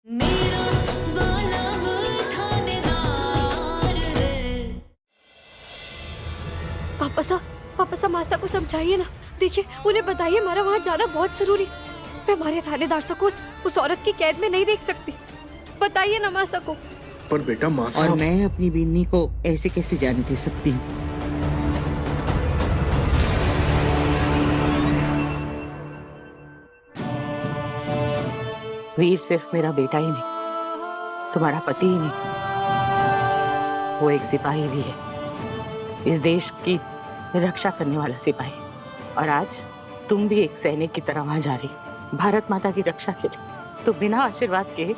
मेरा वाला वो थानेदार है। पापा सा मासा को समझाइए ना। देखिए उन्हें बताइए हमारा वहाँ जाना बहुत जरूरी है। मैं हमारे थानेदार सा को उस औरत की कैद में नहीं देख सकती। बताइए ना मासा को। पर बेटा मासा। और मैं अपनी बीनी को ऐसे कैसे जाने दे सकती हूँ? वीर सिर्फ मेरा बेटा ही नहीं, तुम्हारा पति ही नहीं, वो एक सिपाही भी है, इस देश की रक्षा करने वाला सिपाही। और आज तुम भी एक सैनिक की तरह वहां जा रही, भारत माता की रक्षा के लिए। तो बिना आशीर्वाद के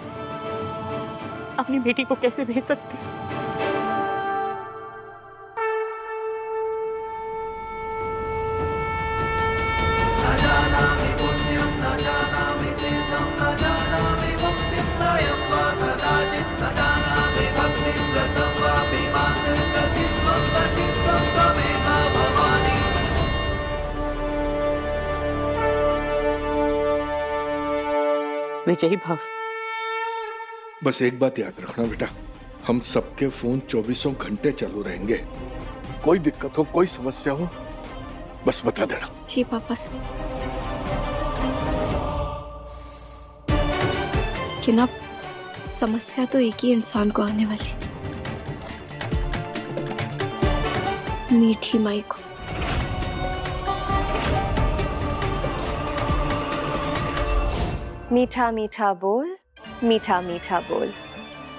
अपनी बेटी को कैसे भेज सकती? विजयी भव। बस एक बात याद रखना बेटा, हम सबके फोन 24 घंटे चालू रहेंगे। कोई दिक्कत हो, कोई समस्या हो, बस बता देना। जी पापा से। कि ना समस्या तो एक ही इंसान को आने वाली, मीठी माई को। मीठा मीठा बोल, मीठा मीठा बोल।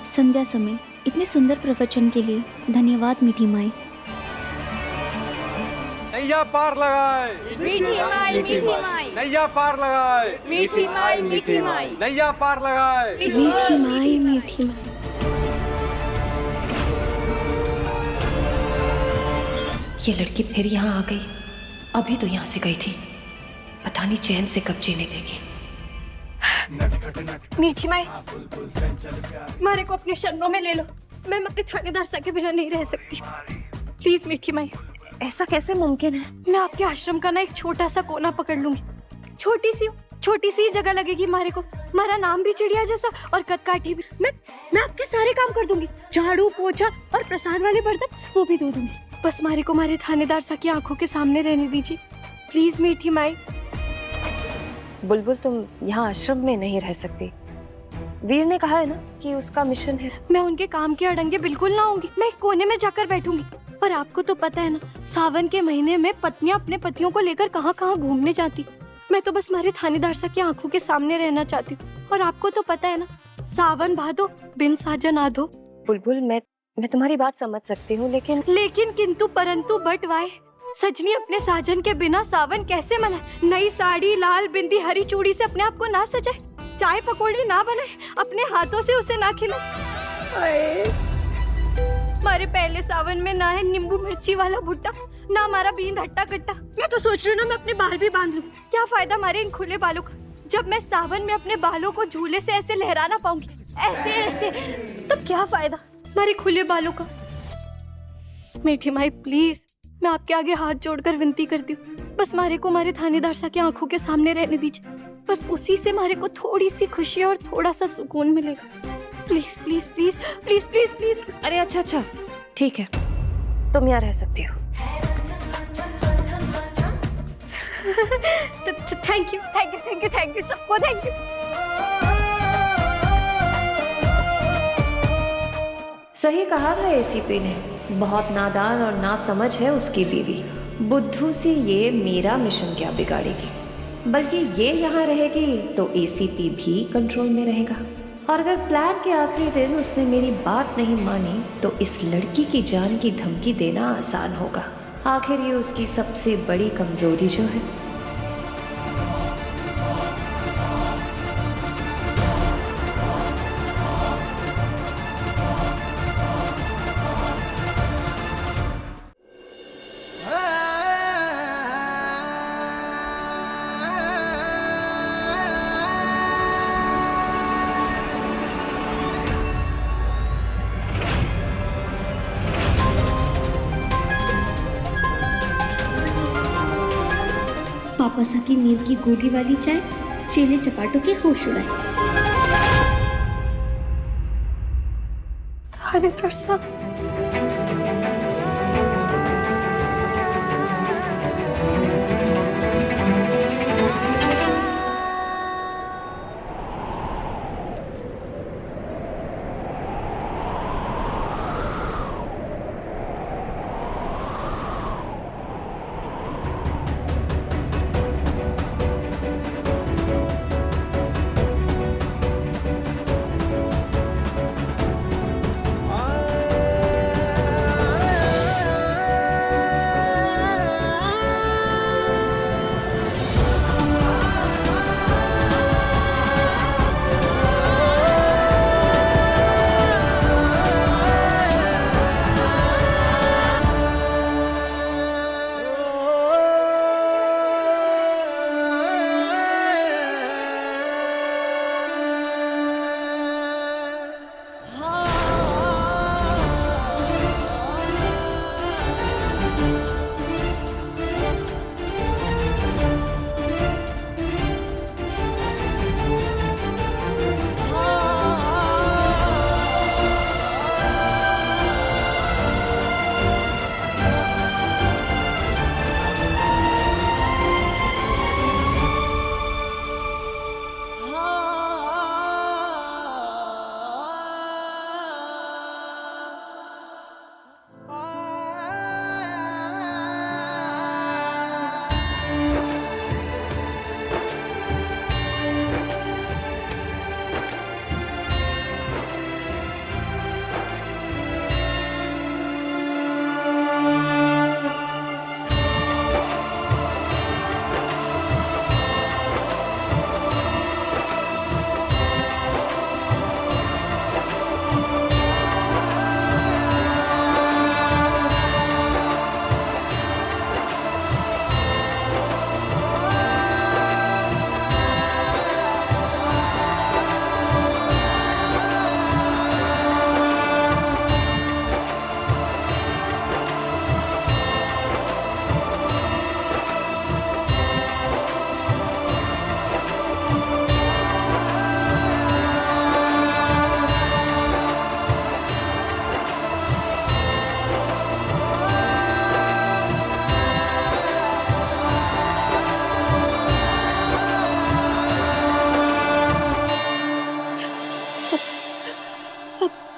संध्या समय इतने सुंदर प्रवचन के लिए धन्यवाद मीठी माई। नैया पार लगाए मीठी माई, मीठी माई, नैया पार लगाए मीठी माई, मीठी माई, नैया पार लगाए। मीठी माई, मीठी माई। ये लड़की फिर यहाँ आ गई। अभी तो यहाँ से गई थी, पता नहीं चैन से कब जीने देगी। मीठी माई, मारे को अपने शरणों में ले लो। मैं अपने थानेदार सा के बिना नहीं रह सकती। प्लीज मीठी माई। ऐसा कैसे मुमकिन है? मैं आपके आश्रम का ना एक छोटा सा कोना पकड़ लूंगी। छोटी सी जगह लगेगी मारे को। हमारा नाम भी चिड़िया जैसा और कदकाठी भी। मैं आपके सारे काम कर दूंगी। झाड़ू पोछा और प्रसाद वाले बर्तन वो भी धो दूंगी। बस मारे को हमारे थानेदार सा की आंखों के सामने रहने दीजिए प्लीज मीठी माई। बुलबुल तुम यहाँ आश्रम में नहीं रह सकती। वीर ने कहा है ना कि उसका मिशन है। मैं उनके काम के अड़ंगे बिल्कुल ना आऊंगी। मैं एक कोने में जाकर बैठूंगी। पर आपको तो पता है ना, सावन के महीने में पत्नियां अपने पतियों को लेकर कहाँ कहाँ घूमने जाती। मैं तो बस हमारे थानेदार सा की आंखों के सामने रहना चाहती हूँ। और आपको तो पता है ना, सावन भादो बिन साजन आधो। बुलबुल मैं तुम्हारी बात समझ सकती हूँ, लेकिन किंतु परंतु बट वाय। सजनी अपने साजन के बिना सावन कैसे मनाए? नई साड़ी, लाल बिंदी, हरी चूड़ी से अपने आप को ना सजाए, चाय पकौड़ी ना बनाए, अपने हाथों से उसे ना खिलाए। हमारे पहले सावन में ना है नींबू मिर्ची वाला भुट्टा, ना हमारा बीन हट्टा कट्टा। मैं तो सोच रही हूँ ना, मैं अपने बाल भी बांध लूं। क्या फायदा हमारे इन खुले बालों का, जब मैं सावन में अपने बालों को झूले से ऐसे लहरा ना पाऊंगी, ऐसे ऐसे, तब क्या फायदा हमारे खुले बालों का। मीठी माई प्लीज, मैं आपके आगे हाथ जोड़कर विनती करती हूँ। बस मारे को हमारे थानेदार सा की आंखों के सामने रहने दीजिए। बस उसी से मारे को थोड़ी सी खुशी और थोड़ा सा सुकून मिलेगा। Please please please please please please. अरे अच्छा ठीक है, तुम यहाँ रह सकती हो। थैंक यू सबको थैंक यू। सही कहा था एसीपी ने, बहुत नादान और नासमझ है उसकी बीवी। बुद्धू सी ये मेरा मिशन क्या बिगाड़ेगी, बल्कि ये यहाँ रहेगी तो एसीपी भी कंट्रोल में रहेगा। और अगर प्लान के आखिरी दिन उसने मेरी बात नहीं मानी तो इस लड़की की जान की धमकी देना आसान होगा। आखिर ये उसकी सबसे बड़ी कमजोरी जो है। पापा सा की नींद की गोली वाली चाय चेले चपाटों के होश उड़ाए। थानेदार साहब,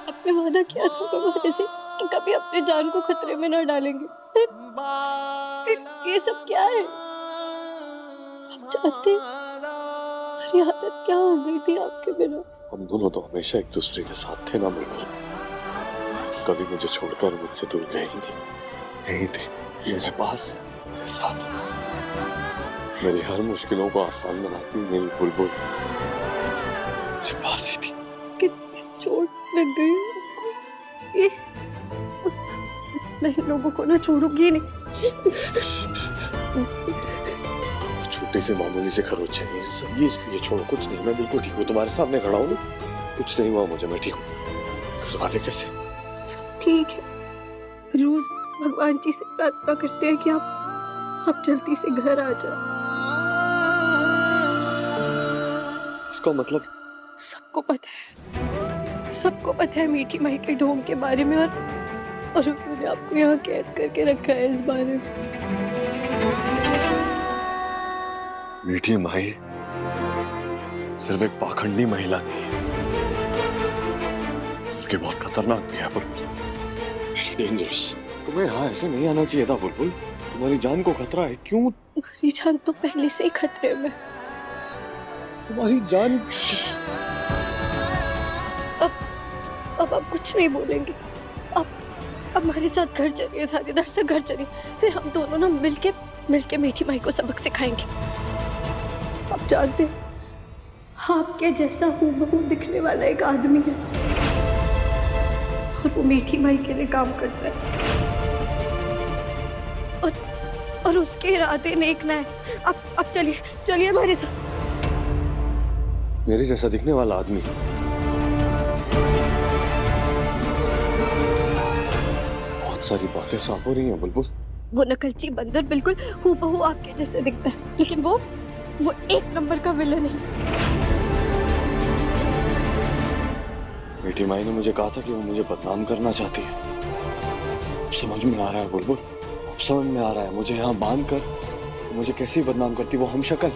आपने वादा किया था भगवान से कि कभी अपने जान को खतरे में न डालेंगे। फिर ये सब क्या है? आप जानते हैं हमारी हालत क्या हो गई थी आपके बिना? हम दोनों तो हमेशा एक दूसरे के साथ थे ना बिल्कुल। कभी मुझे छोड़कर मुझसे दूर गए ही नहीं। यहीं थी मेरे पास, मेरे साथ। मेरी हर मुश्किलों को आसान बनाती मेरी बुलबुल मेरे पास ही थी। कितनी चोट लग गई उनको। ये मैं इन लोगों को ना छोड़ूंगी नहीं। छोटे से मामूली से खरोच है ये छोड़ो, कुछ नहीं, मैं बिल्कुल ठीक हूँ। तुम्हारे सामने खड़ा हूँ, कुछ नहीं हुआ मुझे, मैं ठीक हूँ। वाले कैसे? सब ठीक है। रोज भगवान जी से प्रार्थना करते हैं कि आप जल्दी से घर आ जाए। इसका मतलब? सबको पता है मीठी माई के ढोंग के बारे में, और उन्होंने आपको यहाँ कैद करके रखा है इस बारे में। मीठी माई सिर्फ एक पाखंडी महिला नहीं है, बल्कि बहुत खतरनाक भी है बुलबुल। Very dangerous. तुम्हें यहाँ ऐसे नहीं आना चाहिए था बुलबुल। तुम्हारी जान को खतरा है। क्यों? तुम्हारी जान तो पहले से ही खतरे में। तुम्हारी जान। अब आप कुछ नहीं बोलेंगे। अब हमारे साथ घर चलिए, थानेदार से घर चलिए, फिर हम दोनों ना मिलके मीठी माई को सबक सिखाएंगे। आप जानते हैं आपके जैसा हूबहू दिखने वाला एक आदमी है, और वो मीठी माई के लिए काम करता है, और उसके इरादे नेक ना है। अब चलिए हमारे साथ। मेरे जैसा दिखने वाला आदमी? बहुत सारी बातें साफ हो रही हैं बुलबुल। वो नकलची बंदर बिल्कुल हूबहू आपके जैसे दिखता है, लेकिन वो एक नंबर का विलन है। मीठी मीठी माई ने मुझे कहा था कि वो मुझे बदनाम करना चाहती है। अब समझ में आ रहा है बुलबुल, अब समझ में आ रहा है। मुझे यहाँ बांध कर मुझे कैसे बदनाम करती वो हमशक्ल,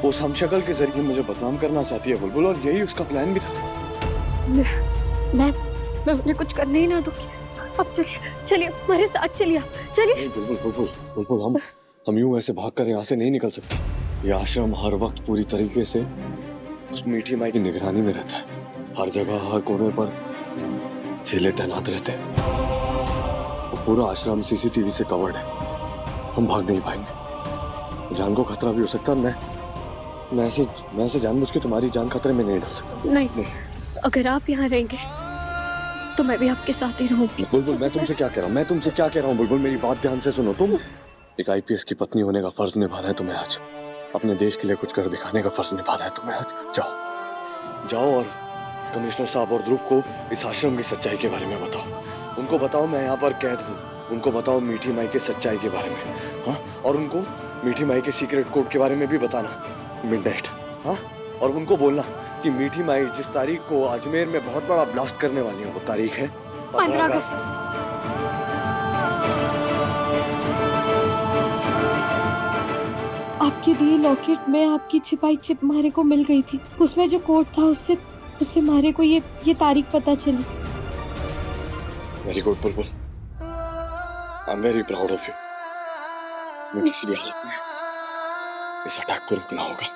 उस हमशक्ल के जरिए मुझे बदनाम करना चाहती है बुलबुल, और यही उसका प्लान भी था। मैं उन्हें कुछ करने ही ना दूंगी। अब चलिए हमारे साथ चलिए, चलिए। नहीं बुलबुल बुलबुल बुलबुल, हम यूं ऐसे भागकर यहाँ से नहीं निकल सकते। ये आश्रम हर वक्त पूरी तरीके से उस मीठी माई की निगरानी में रहता है। हर जगह हर कोने पर चेले तैनात रहते हैं। वो पूरा आश्रम सीसीटीवी से कवर्ड है। हम भाग नहीं पाएंगे, जान को खतरा भी हो सकता है। मैं ऐसे जानबूझ के तुम्हारी जान खतरे में नहीं डाल सकता। नहीं, अगर आप यहाँ रहेंगे तो मैं भी आपके साथ ही रहूंगी। बुलबुल मैं तुमसे क्या कह रहा हूँ, बुलबुल मेरी बात ध्यान से सुनो। तुम एक आईपीएस की पत्नी होने का फर्ज निभाना है तुम्हें आज। अपने देश के लिए कुछ कर दिखाने का फर्ज निभाना है तुम्हें आज। जाओ और कमिश्नर साहब और ध्रुव को इस आश्रम की सच्चाई के बारे में बताओ। उनको बताओ मैं यहाँ पर कैद हूँ। उनको बताओ मीठी माई के सच्चाई के बारे में, हाँ। और उनको मीठी माई के सीक्रेट कोड के बारे में भी बताना मिडनाइट, हाँ। और उनको बोलना कि मीठी माई जिस तारीख को अजमेर में बहुत बड़ा ब्लास्ट करने वाली है वो तारीख है 15 अगस्त। आपके दिए लॉकेट में आपकी छिपाई चिप मारे को मिल गई थी। उसमें जो कोड था उससे मारे को ये तारीख पता चली। Very good Bulbul, I am very proud of you. मैं किसी भी हालत में इस अटैक को रुकना होगा।